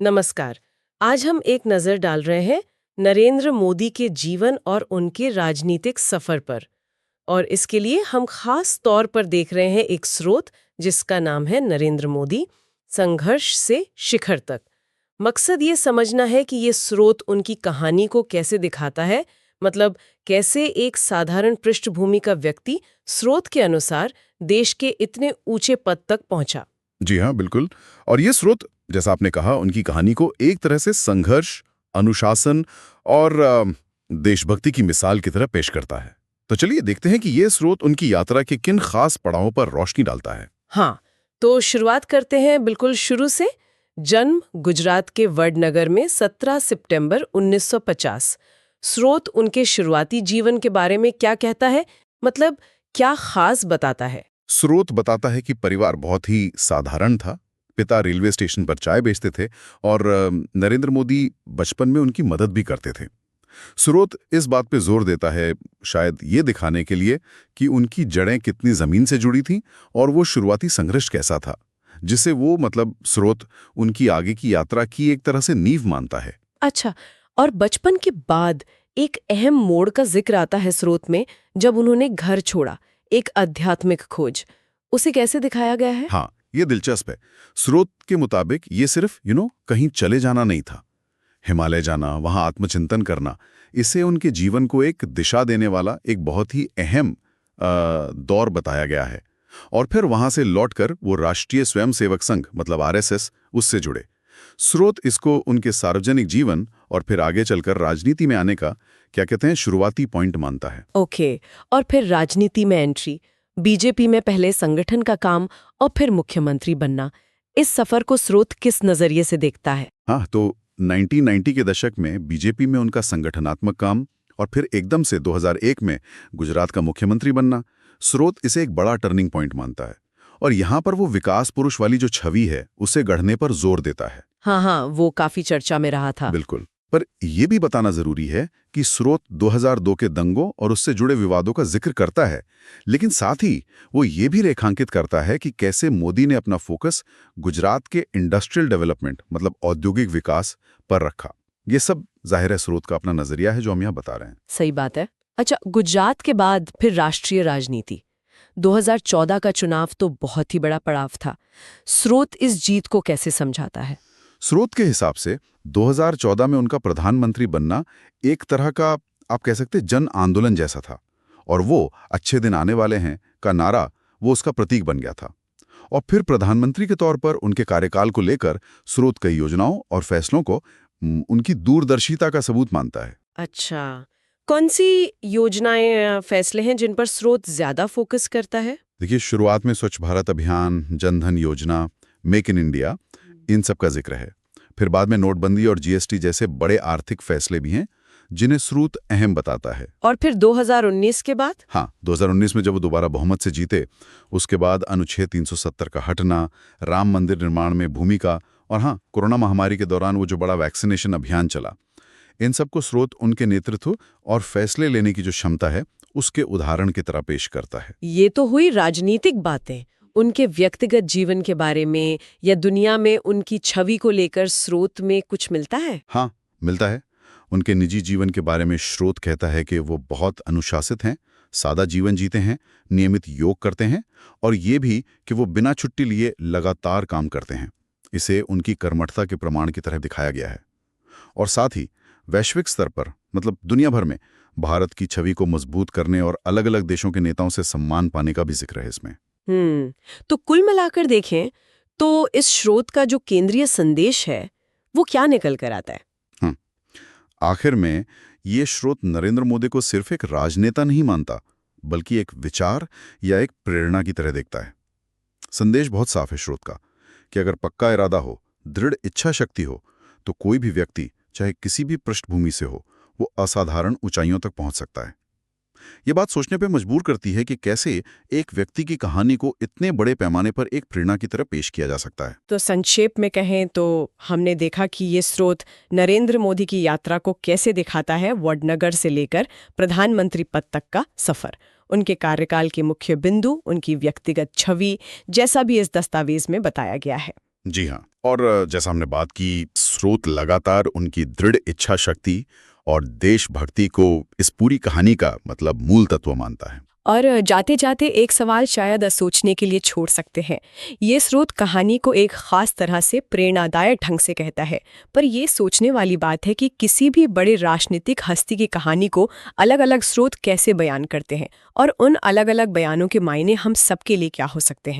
नमस्कार। आज हम एक नज़र डाल रहे हैं नरेंद्र मोदी के जीवन और उनके राजनीतिक सफ़र पर। और इसके लिए हम खास तौर पर देख रहे हैं एक स्रोत जिसका नाम है नरेंद्र मोदी संघर्ष से शिखर तक। मकसद ये समझना है कि ये स्रोत उनकी कहानी को कैसे दिखाता है, मतलब कैसे एक साधारण पृष्ठभूमि का व्यक्ति स्रोत के अनुसार देश के इतने ऊंचे पद तक पहुंचा। जी हाँ, बिल्कुल। और ये स्रोत, जैसा आपने कहा, उनकी कहानी को एक तरह से संघर्ष, अनुशासन और देशभक्ति की मिसाल की तरह पेश करता है। तो चलिए देखते हैं कि ये स्रोत उनकी यात्रा के किन खास पड़ावों पर रोशनी डालता है। हाँ, तो शुरुआत करते हैं बिल्कुल शुरू से। जन्म गुजरात के वडनगर में 17 सितंबर 1950। स्रोत उनके शुरुआती जीवन के बारे में क्या कहता है, मतलब क्या खास बताता है? स्रोत बताता है कि परिवार बहुत ही साधारण था। पिता रेलवे स्टेशन पर चाय बेचते थे और नरेंद्र मोदी बचपन में उनकी मदद भी करते थे। स्रोत इस बात पे जोर देता है, शायद ये दिखाने के लिए कि उनकी जड़ें कितनी जमीन से जुड़ी थीं और वो शुरुआती संघर्ष कैसा था, जिसे वो स्रोत उनकी आगे की यात्रा की एक तरह से नींव मानता है। अच्छा, और बचपन के बाद एक अहम मोड़ का जिक्र आता है स्रोत में, जब उन्होंने घर छोड़ा, एक आध्यात्मिक खोज। उसे कैसे दिखाया गया है? हाँ, ये दिलचस्प है। स्रोत के मुताबिक ये सिर्फ कहीं चले जाना नहीं था। हिमालय जाना, वहां आत्मचिंतन करना, इसे उनके जीवन को एक दिशा देने वाला एक बहुत ही अहम दौर बताया गया है। और फिर वहां से लौटकर वो राष्ट्रीय स्वयंसेवक संघ आरएसएस, उससे जुड़े। स्रोत इसको उनके सार्वजनिक जीवन और फिर आगे चलकर राजनीति में आने का, क्या कहते हैं, शुरुआती पॉइंट मानता है। ओके, और फिर राजनीति में एंट्री, बीजेपी में पहले संगठन का काम और फिर मुख्यमंत्री बनना। इस सफर को स्रोत किस नजरिए से देखता है? हाँ, तो 1990 के दशक में बीजेपी में उनका संगठनात्मक काम और फिर एकदम से 2001 में गुजरात का मुख्यमंत्री बनना, स्रोत इसे एक बड़ा टर्निंग पॉइंट मानता है। और यहाँ पर वो विकास पुरुष वाली जो छवि है, उसे गढ़ने पर जोर देता है। हाँ हाँ, वो काफी चर्चा में रहा था। बिल्कुल। पर यह भी बताना जरूरी है कि स्रोत 2002 के दंगों और उससे जुड़े विवादों का जिक्र करता है, लेकिन साथ ही वो ये भी रेखांकित करता है कि कैसे मोदी ने अपना फोकस गुजरात के इंडस्ट्रियल डेवलपमेंट, औद्योगिक विकास पर रखा। ये सब जाहिर है स्रोत का अपना नजरिया है जो हम यहाँ बता रहे हैं। सही बात है। अच्छा, गुजरात के बाद फिर राष्ट्रीय राजनीति। 2014 का चुनाव तो बहुत ही बड़ा पड़ाव था। स्रोत इस जीत को कैसे समझाता है? स्रोत के हिसाब से 2014 में उनका प्रधानमंत्री बनना एक तरह का, आप कह सकते, जन आंदोलन जैसा था। और वो अच्छे दिन आने वाले हैं का नारा वो उसका प्रतीक बन गया था। और फिर प्रधानमंत्री के तौर पर उनके कार्यकाल को लेकर स्रोत कई योजनाओं और फैसलों को उनकी दूरदर्शिता का सबूत मानता है। अच्छा, कौन सी योजनाएं या फैसले हैं जिन पर स्रोत ज्यादा फोकस करता है? देखिए, शुरुआत में स्वच्छ भारत अभियान, जनधन योजना, मेक इन इंडिया, इन सब का जिक्र है। फिर बाद में नोटबंदी और जीएसटी जैसे बड़े आर्थिक फैसले भी हैं जिन्हें स्रोत अहम बताता है। और फिर 2019 के बाद? हाँ, 2019 में जब वो दोबारा बहुमत से जीते, उसके बाद अनुच्छेद 370 का हटना, राम मंदिर निर्माण में भूमिका, और हाँ, कोरोना महामारी के दौरान वो जो बड़ा वैक्सीनेशन अभियान चला, इन सबको स्रोत उनके नेतृत्व और फैसले लेने की जो क्षमता है, उसके उदाहरण की तरह पेश करता है। ये तो हुई राजनीतिक बातें। उनके व्यक्तिगत जीवन के बारे में या दुनिया में उनकी छवि को लेकर स्रोत में कुछ मिलता है? हाँ, मिलता है। उनके निजी जीवन के बारे में स्रोत कहता है कि वो बहुत अनुशासित हैं, सादा जीवन जीते हैं, नियमित योग करते हैं, और ये भी कि वो बिना छुट्टी लिए लगातार काम करते हैं। इसे उनकी कर्मठता के प्रमाण की तरह दिखाया गया है। और साथ ही वैश्विक स्तर पर, दुनिया भर में भारत की छवि को मजबूत करने और अलग अलग देशों के नेताओं से सम्मान पाने का भी जिक्र है इसमें। तो कुल मिलाकर देखें तो इस स्रोत का जो केंद्रीय संदेश है वो क्या निकल कर आता है? आखिर में ये स्रोत नरेंद्र मोदी को सिर्फ एक राजनेता नहीं मानता, बल्कि एक विचार या एक प्रेरणा की तरह देखता है। संदेश बहुत साफ है स्रोत का कि अगर पक्का इरादा हो, दृढ़ इच्छा शक्ति हो, तो कोई भी व्यक्ति, चाहे किसी भी पृष्ठभूमि से हो, वो असाधारण ऊंचाइयों तक पहुंच सकता है। ये बात सोचने पे मजबूर करती है कि कैसे एक व्यक्ति की कहानी को इतने बड़े पैमाने पर एक प्रेरणा की तरह पेश किया जा सकता है। तो संक्षेप में कहें तो हमने देखा कि ये स्रोत नरेंद्र मोदी की यात्रा को कैसे दिखाता है, वडनगर से लेकर प्रधानमंत्री पद तक का सफर, उनके कार्यकाल के मुख्य बिंदु, उनकी व्यक्तिगत छवि, जैसा भी इस दस्तावेज में बताया गया है। जी हाँ। और जैसा हमने बात की, स्रोत लगातार उनकी दृढ़ इच्छा शक्ति और देशभक्ति को इस पूरी कहानी का मतलब मूल तत्व मानता है। और जाते जाते एक सवाल शायद सोचने के लिए छोड़ सकते हैं। ये स्रोत कहानी को एक खास तरह से प्रेरणादायक ढंग से कहता है, पर ये सोचने वाली बात है कि किसी भी बड़े राजनीतिक हस्ती की कहानी को अलग अलग स्रोत कैसे बयान करते हैं और उन अलग अलग बयानों के मायने हम सबके लिए क्या हो सकते हैं।